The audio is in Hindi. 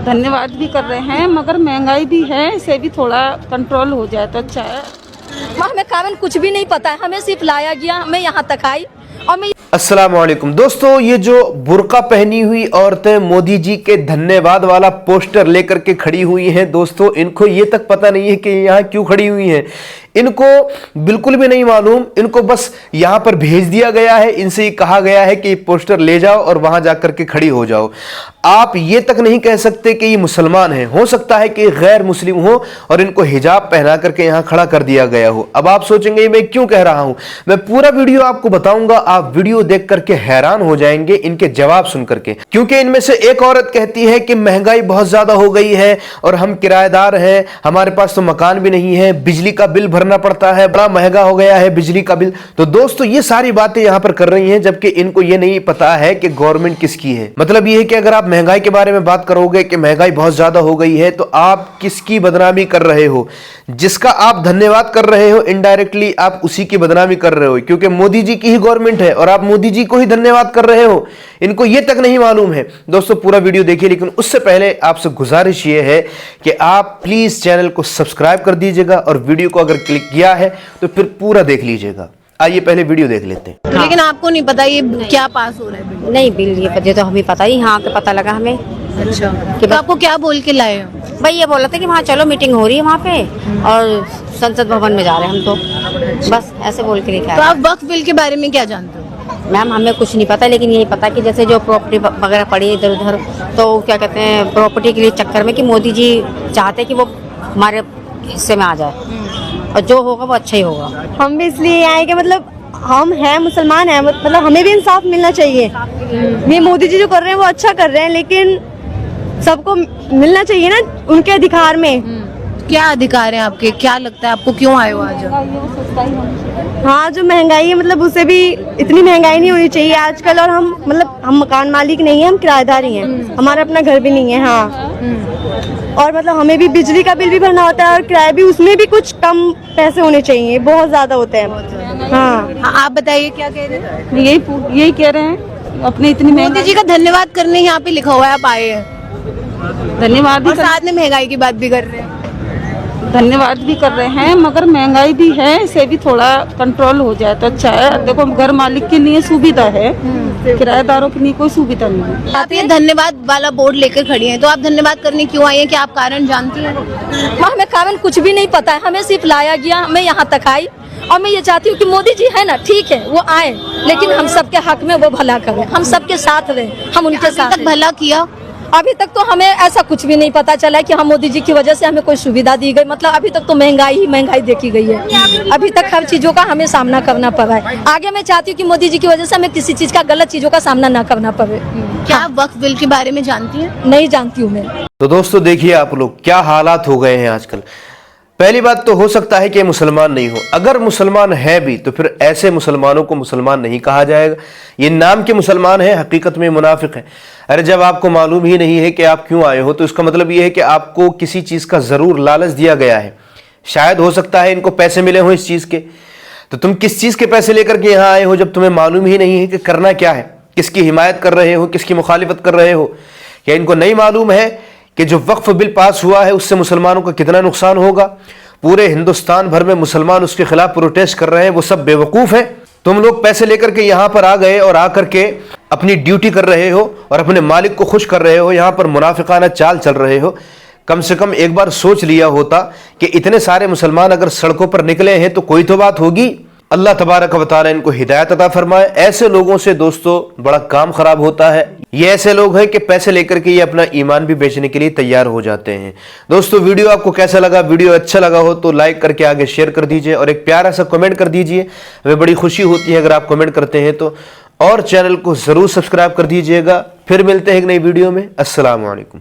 धन्यवाद भी कर रहे हैं, मगर महंगाई भी है, इसे भी थोड़ा कंट्रोल हो जाए तो अच्छा है। हमें कानून कुछ भी नहीं पता है, हमें सिर्फ लाया गया, हमें यहाँ तक आई और मैं। अस्सलाम वालेकुम दोस्तों, ये जो बुर्का पहनी हुई औरतें मोदी जी के धन्यवाद वाला पोस्टर लेकर के खड़ी हुई हैं दोस्तों, इनको ये तक पता नहीं है कि यहाँ क्यों खड़ी हुई हैं। इनको बिल्कुल भी नहीं मालूम, इनको बस यहाँ पर भेज दिया गया है, इनसे ये कहा गया है कि ये पोस्टर ले जाओ और वहां जाकर के खड़ी हो जाओ। आप ये तक नहीं कह सकते कि ये मुसलमान हैं, हो सकता है कि गैर मुस्लिम हो और इनको हिजाब पहना करके यहाँ खड़ा कर दिया गया हो। अब आप सोचेंगे मैं क्यों कह रहा हूं, मैं पूरा वीडियो आपको बताऊंगा, आप वीडियो देख करके हैरान हो जाएंगे इनके जवाब सुन करके। क्योंकि इनमें से एक औरत कहती है कि महंगाई बहुत ज्यादा हो गई है और हम किराएदार हैं, हमारे पास तो मकान भी नहीं है, बिजली का बिल भरना पड़ता है, बड़ा महंगा हो गया है बिजली का बिल। तो दोस्तों ये सारी बातें यहां पर कर रही हैं, जबकि इनको ये नहीं पता है कि गवर्नमेंट किसकी है। मतलब ये है कि अगर आप महंगाई के बारे में बात करोगे कि महंगाई बहुत ज्यादा हो गई है, तो आप किसकी बदनामी कर रहे हो? जिसका आप धन्यवाद कर रहे हो, इनडायरेक्टली आप उसी की बदनामी कर रहे हो, क्योंकि मोदी जी की ही गवर्नमेंट है और आप मोदी जी को ही धन्यवाद कर रहे हो। इनको ये तक नहीं मालूम है। दोस्तों पूरा वीडियो देखिए, लेकिन उससे पहले आपसे गुजारिश ये है कि आप प्लीज चैनल को सब्सक्राइब कर दीजिएगा और वीडियो को अगर क्लिक किया है तो फिर पूरा देख लीजिएगा। आइए पहले वीडियो देख लेते हैं। हाँ। लेकिन आपको नहीं पता ये क्या पास हो रहा है? नहीं, बिल ये तो हमें पता ही, यहाँ पे पता लगा हमें। अच्छा, तो आपको क्या बोल के लाए हो? भाई ये बोला था कि वहाँ चलो मीटिंग हो रही है वहाँ पे और संसद भवन में जा रहे हैं हम, तो बस ऐसे बोल के लेके आए। तो आप वक्फ बिल के बारे में क्या जानते हो? मैम हमें कुछ नहीं पता, लेकिन यही पता कि जैसे जो प्रॉपर्टी वगैरह पड़ी है इधर उधर, तो क्या कहते हैं प्रॉपर्टी के लिए चक्कर में कि मोदी जी चाहते हैं कि वो हमारे हिस्से में आ जाए और जो होगा वो अच्छा ही होगा। हम भी इसलिए आए कि मतलब हम हैं मुसलमान हैं, मतलब हमें भी इंसाफ मिलना चाहिए। ये मोदी जी जो कर रहे हैं वो अच्छा कर रहे हैं, लेकिन सबको मिलना चाहिए ना उनके अधिकार में। क्या अधिकार है आपके? क्या लगता है आपको क्यों आए हो आज? हाँ, जो महंगाई है मतलब उसे भी इतनी महंगाई नहीं होनी चाहिए आजकल। और हम मकान मालिक नहीं है, हम किराएदार ही हैं, हमारा अपना घर भी नहीं है। हाँ, और मतलब हमें भी बिजली का बिल भी भरना होता है और किराया भी, उसमें भी कुछ कम पैसे होने चाहिए, बहुत ज्यादा होते हैं। हाँ, आप बताइए क्या कह रहे हैं? यही कह रहे हैं, अपनी इतनी मोदी जी का धन्यवाद करने यहाँ पे लिखा हुआ है, आप आए हैं, धन्यवाद और साथ में महंगाई की बात भी कर रहे हैं। धन्यवाद भी कर रहे हैं, मगर महंगाई भी है, इसे भी थोड़ा कंट्रोल हो जाए तो अच्छा है। देखो घर मालिक के लिए सुविधा है, किराएदारों के लिए कोई सुविधा नहीं है। आप ये धन्यवाद वाला बोर्ड लेकर खड़ी हैं, तो आप धन्यवाद करने क्यों आई हैं? क्या आप कारण जानती हैं? हमें कानून कुछ भी नहीं पता है, हमें सिर्फ लाया गया, हमें यहाँ तक आई और मैं ये चाहती हूँ कि मोदी जी है ना, ठीक है वो आए, लेकिन हम सबके हक में वो भला करें, हम सबके साथ रहे, हम उनके साथ भला किया। अभी तक तो हमें ऐसा कुछ भी नहीं पता चला कि हम मोदी जी की वजह से हमें कोई सुविधा दी गई। मतलब अभी तक तो महंगाई ही महंगाई देखी गई है, अभी तक हर चीजों का हमें सामना करना पड़ा है। आगे मैं चाहती हूँ कि मोदी जी की वजह से हमें किसी चीज का, गलत चीजों का सामना ना करना पड़े। क्या आप वक्फ बिल के बारे में जानती हैं? नहीं जानती हूँ मैं। तो दोस्तों देखिए आप लोग क्या हालात हो गए हैं आजकल। पहली बात तो हो सकता है कि मुसलमान नहीं हो, अगर मुसलमान है भी तो फिर ऐसे मुसलमानों को मुसलमान नहीं कहा जाएगा। ये नाम के मुसलमान है, हकीकत में मुनाफिक है। अरे जब आपको मालूम ही नहीं है कि आप क्यों आए हो, तो इसका मतलब ये है कि आपको किसी चीज का जरूर लालच दिया गया है। शायद हो सकता है इनको पैसे मिले हो इस चीज के, तो तुम किस चीज के पैसे लेकर के यहाँ आए हो जब तुम्हें मालूम ही नहीं है कि करना क्या है, किसकी हिमायत कर रहे हो, किसकी मुखालिफत कर रहे हो। क्या इनको नहीं मालूम है कि जो वक्फ बिल पास हुआ है उससे मुसलमानों का कितना नुकसान होगा? पूरे हिंदुस्तान भर में मुसलमान उसके खिलाफ प्रोटेस्ट कर रहे हैं, वो सब बेवकूफ हैं। तुम लोग पैसे लेकर के यहाँ पर आ गए और आकर के अपनी ड्यूटी कर रहे हो और अपने मालिक को खुश कर रहे हो, यहाँ पर मुनाफिकाना चाल चल रहे हो। कम से कम एक बार सोच लिया होता कि इतने सारे मुसलमान अगर सड़कों पर निकले हैं तो कोई तो बात होगी। अल्लाह तबारक व तआला इनको हिदायत अता फरमाए। ऐसे लोगों से दोस्तों बड़ा काम खराब होता है। ये ऐसे लोग हैं कि पैसे लेकर के ये अपना ईमान भी बेचने के लिए तैयार हो जाते हैं। दोस्तों वीडियो आपको कैसा लगा? वीडियो अच्छा लगा हो तो लाइक करके आगे शेयर कर दीजिए और एक प्यारा सा कमेंट कर दीजिए, हमें बड़ी खुशी होती है अगर आप कमेंट करते हैं तो। और चैनल को जरूर सब्सक्राइब कर दीजिएगा। फिर मिलते हैं एक नई वीडियो में। अस्सलाम वालेकुम।